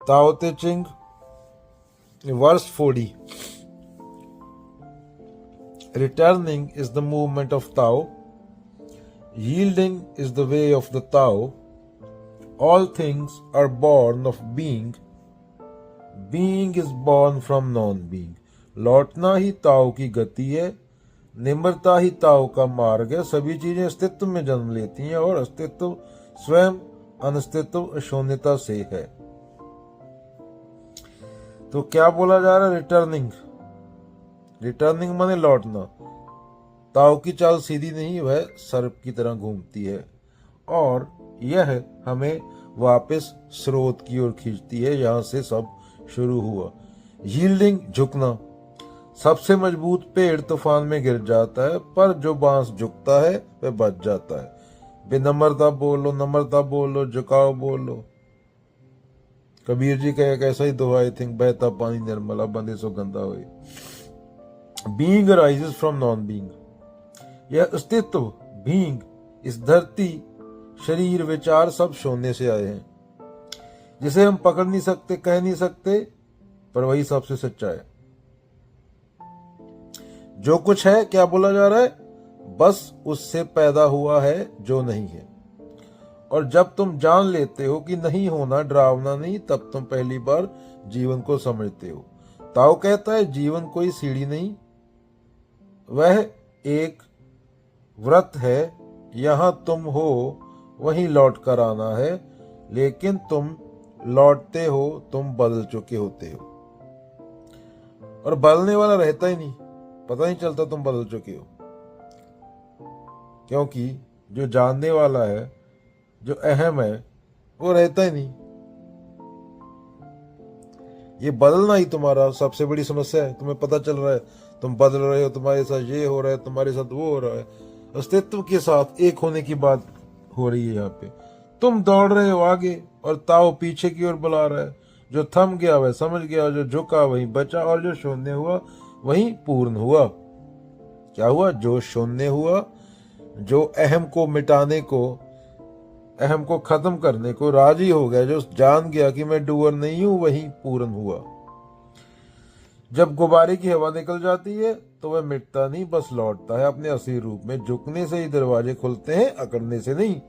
Tao Te Ching, verse 40. Returning is the movement of Tao. Yielding is the way of the Tao. All things are born of being. Being is born from non-being. लौटना ही ताओ की गति है, निम्रता ही ताओ का मार्ग है। सभी चीजें अस्तित्व में जन्म लेती हैं और अस्तित्व स्वयं अनस्तित्व शून्यता से है। तो क्या बोला जा रहा है? रिटर्निंग। रिटर्निंग माने लौटना। ताओ की चाल सीधी नहीं, वह सर्प की तरह घूमती है और यह हमें वापस स्रोत की ओर खींचती है, यहां से सब शुरू हुआ। यील्डिंग, झुकना। सबसे मजबूत पेड़ तूफान में गिर जाता है, पर जो बांस झुकता है वह बच जाता है। विनम्रता बोलो, नम्रता बोलो, झुकाव बोलो। कबीर जी का एक ऐसा ही दोहा, आई थिंक, बहता पानी निर्मला बंदे सो गंदा हुए। Being arises from non being. यह अस्तित्व, बीइंग, इस धरती, शरीर, विचार सब शून्य से आए हैं, जिसे हम पकड़ नहीं सकते, कह नहीं सकते, पर वही सबसे सच्चा है। जो कुछ है, क्या बोला जा रहा है? बस उससे पैदा हुआ है जो नहीं है। और जब तुम जान लेते हो कि नहीं होना डरावना नहीं, तब तुम पहली बार जीवन को समझते हो। ताओ कहता है जीवन कोई सीढ़ी नहीं, वह एक व्रत है। यहां तुम हो, वहीं लौट कर आना है, लेकिन तुम लौटते हो, तुम बदल चुके होते हो। और बदलने वाला रहता ही नहीं, पता नहीं चलता तुम बदल चुके हो, क्योंकि जो जानने वाला है, जो अहम है, वो रहता ही नहीं। ये बदलना ही तुम्हारा सबसे बड़ी समस्या है। तुम्हें पता चल रहा है तुम बदल रहे हो, तुम्हारे साथ ये हो रहा है, तुम्हारे साथ वो हो रहा है। अस्तित्व के साथ एक होने की बात हो रही है यहाँ पे। तुम दौड़ रहे हो आगे और ताओ पीछे की ओर बुला रहा है। जो थम गया वह समझ गया, जो झुका वही बचा, और जो शून्य हुआ वही पूर्ण हुआ। क्या हुआ? जो शून्य हुआ, जो अहम को मिटाने को, अहम को खत्म करने को राजी हो गया, जो जान गया कि मैं डूअर नहीं हूं, वही पूर्ण हुआ। जब गुब्बारे की हवा निकल जाती है तो वह मिटता नहीं, बस लौटता है अपने असली रूप में। झुकने से ही दरवाजे खुलते हैं, अकड़ने से नहीं।